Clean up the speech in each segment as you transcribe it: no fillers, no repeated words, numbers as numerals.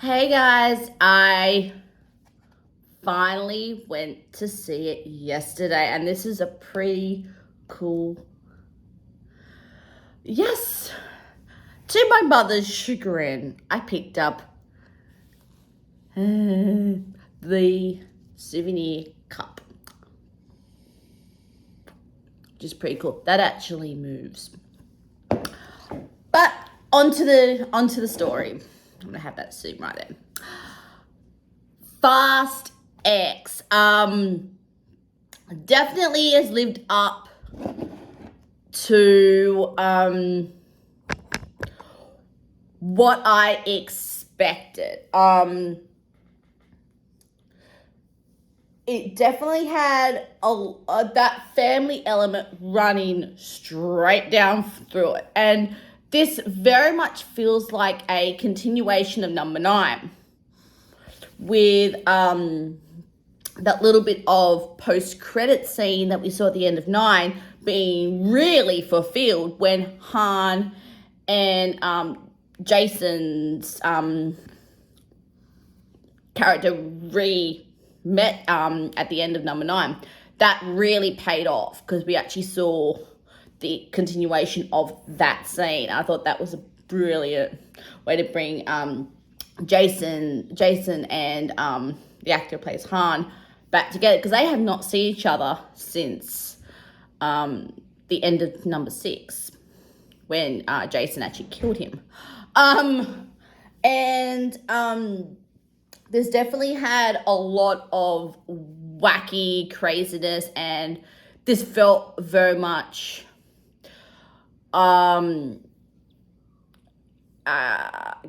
Hey guys, I finally went to see it yesterday, and this is a pretty cool. Yes, to my mother's chagrin, I picked up the souvenir cup, which is pretty cool. That actually moves. But onto the story. I'm gonna have that zoom right in. Fast X. Definitely has lived up to what I expected. It definitely had that family element running straight down through it, and this very much feels like a continuation of number 9 with that little bit of post-credit scene that we saw at the end of 9 being really fulfilled when Han and Jason's character met at the end of number 9. That really paid off because we actually saw the continuation of that scene. I thought that was a brilliant way to bring Jason and the actor who plays Han back together, because they have not seen each other since the end of number 6 when Jason actually killed him. There's definitely had a lot of wacky craziness, and this felt very much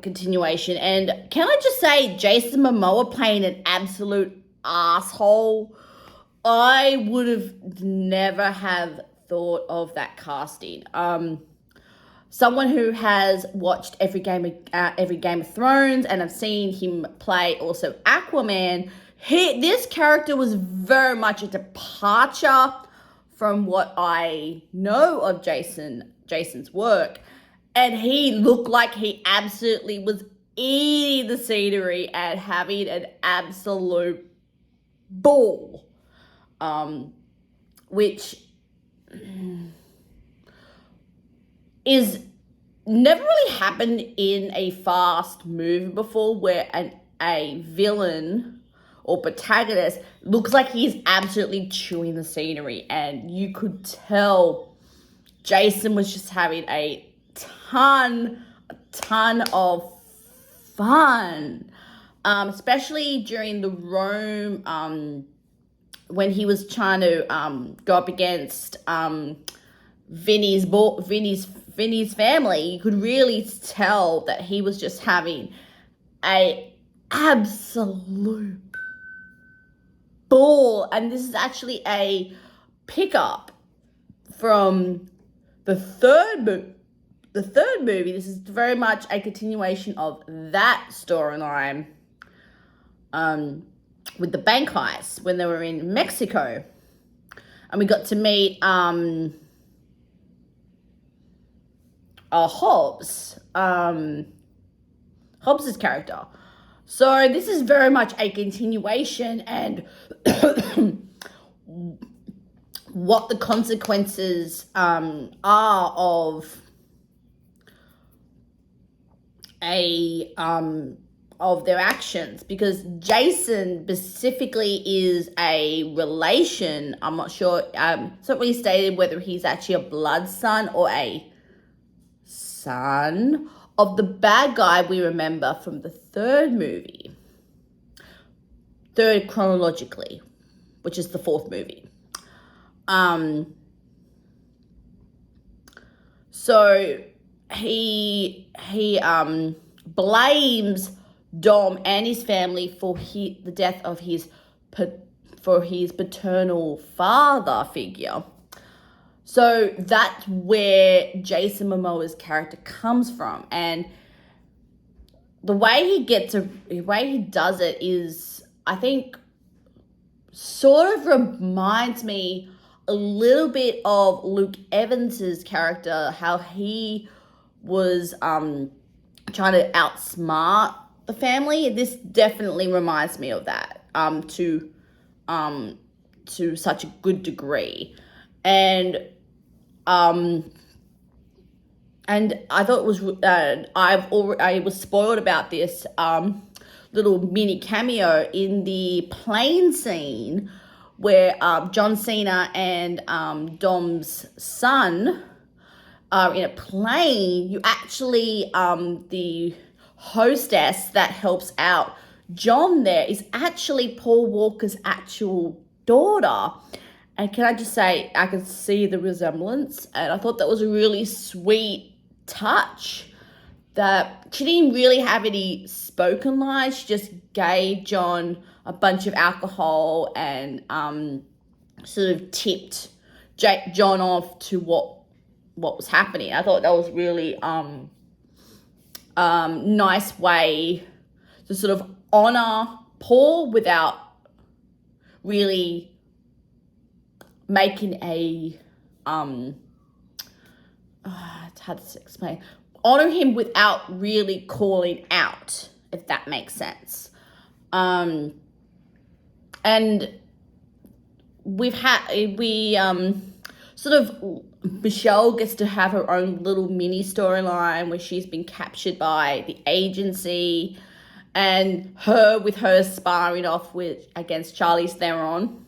continuation. And can I just say, Jason Momoa playing an absolute asshole? I would have never have thought of that casting. Someone who has watched every Game of Thrones, and I've seen him play also Aquaman. This character was very much a departure from what I know of Jason's work, and he looked like he absolutely was eating the scenery and having an absolute ball, which is never really happened in a Fast movie before, where a villain or protagonist looks like he's absolutely chewing the scenery, and you could tell Jason was just having a ton of fun, especially during the Rome, when he was trying to go up against Vinny's family. You could really tell that he was just having a absolute ball. And this is actually a pickup from the third movie. This is very much a continuation of that storyline, with the bank heist when they were in Mexico, and we got to meet Hobbs, Hobbs's character. So this is very much a continuation, and what the consequences are of their actions, because Jason specifically is a relation. I'm not sure. It's not really stated whether he's actually a blood son or a son of the bad guy we remember from the third chronologically, which is the 4th movie. So he blames Dom and his family for the death of his paternal father figure. So that's where Jason Momoa's character comes from, and the way he does it is, I think, sort of reminds me a little bit of Luke Evans's character, how he was trying to outsmart the family, this definitely reminds me of that, to such a good degree. And I thought it was, I was spoiled about this little mini cameo in the plane scene where John Cena and Dom's son are in a plane. You actually, the hostess that helps out John there is actually Paul Walker's actual daughter. And can I just say, I can see the resemblance, and I thought that was a really sweet touch that she didn't really have any spoken lines. She just gave John a bunch of alcohol and sort of tipped John off to what was happening. I thought that was really nice way to sort of honor Paul without really making a it's hard to explain. Honor him without really calling out, if that makes sense. And we sort of, Michelle gets to have her own little mini storyline where she's been captured by the agency, and her with her sparring off against Charlize Theron.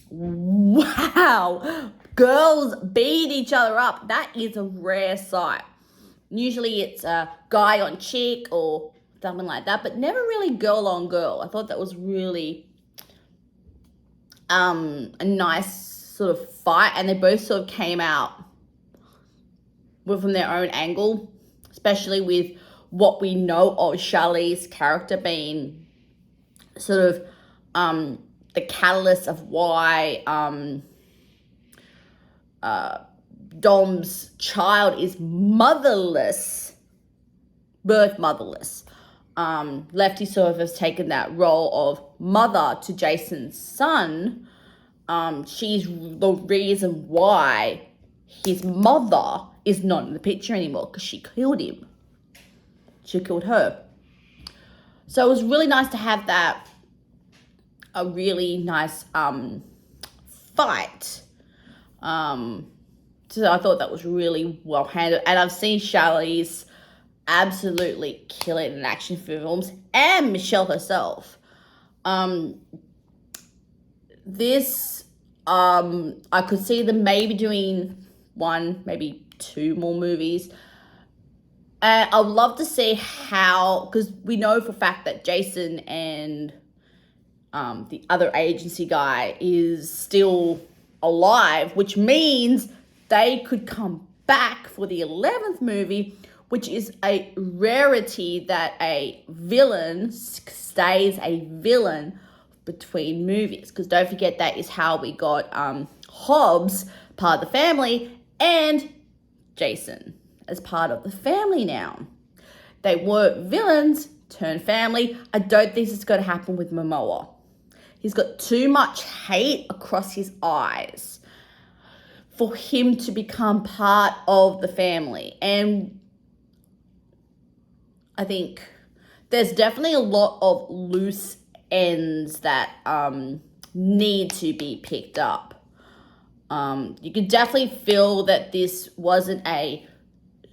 Wow, girls beat each other up. That is a rare sight. Usually it's a guy on chick or something like that, but never really girl on girl. I thought that was really a nice sort of fight, and they both sort of came out from their own angle, especially with what we know of Charlize's character being sort of the catalyst of why Dom's child is motherless, birth motherless. Lefty sort of has taken that role of mother to Jason's son. She's the reason why his mother is not in the picture anymore, because she killed him. She killed her. So it was really nice to have that, a really nice fight. So I thought that was really well handled. And I've seen Charlize absolutely kill it in action films, and Michelle herself. This, I could see them maybe doing one, maybe two more movies. And I'd love to see how, because we know for a fact that Jason and the other agency guy is still alive, which means they could come back for the 11th movie, which is a rarity that a villain stays a villain between movies. Because don't forget, that is how we got Hobbs, part of the family, and Jason as part of the family now. They weren't villains, turned family. I don't think it's going to happen with Momoa. He's got too much hate across his eyes for him to become part of the family. And I think there's definitely a lot of loose ends that need to be picked up. You could definitely feel that this wasn't a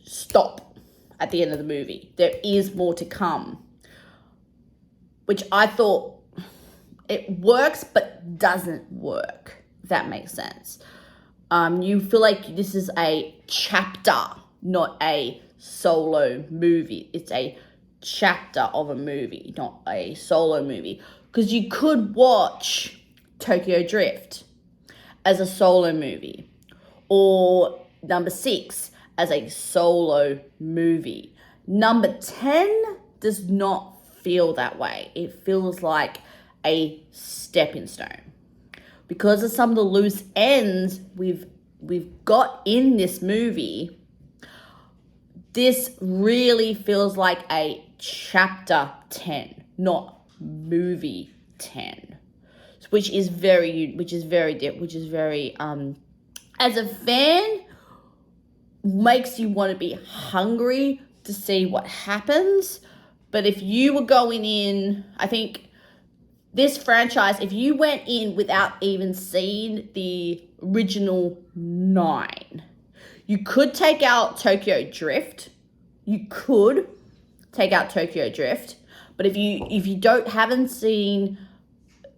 stop at the end of the movie. There is more to come, which I thought it works but doesn't work, if that makes sense. You feel like this is a chapter, not a solo movie. It's a chapter of a movie, not a solo movie. Because you could watch Tokyo Drift as a solo movie, or Number 6 as a solo movie. Number 10 does not feel that way. It feels like a stepping stone. Because of some of the loose ends we've got in this movie, this really feels like a chapter 10, not movie 10, which is very as a fan, makes you want to be hungry to see what happens, But if you were going in, I think this franchise, if you went in without even seeing the original 9, you could take out Tokyo Drift. You could take out Tokyo Drift. But if you haven't seen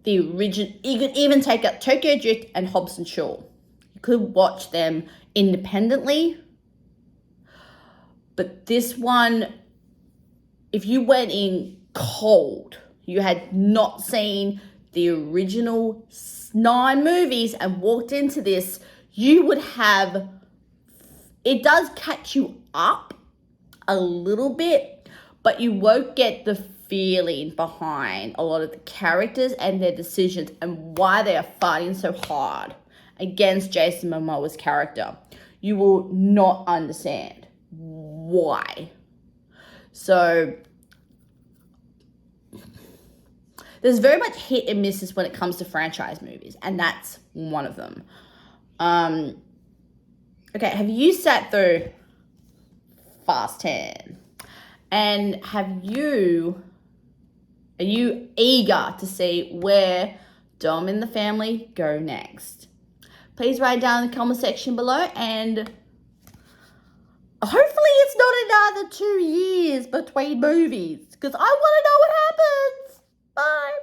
the original, you could even take out Tokyo Drift and Hobbs and Shaw. You could watch them independently. But this one, if you went in cold, you had not seen the original 9 movies and walked into this, you would have, it does catch you up a little bit, but you won't get the feeling behind a lot of the characters and their decisions and why they are fighting so hard against Jason Momoa's character. You will not understand why. So there's very much hit and misses when it comes to franchise movies, and that's one of them. Okay, have you sat through Fast 10? And are you eager to see where Dom and the family go next? Please write down in the comment section below, and hopefully it's not another 2 years between movies, because I want to know what happens. Bye.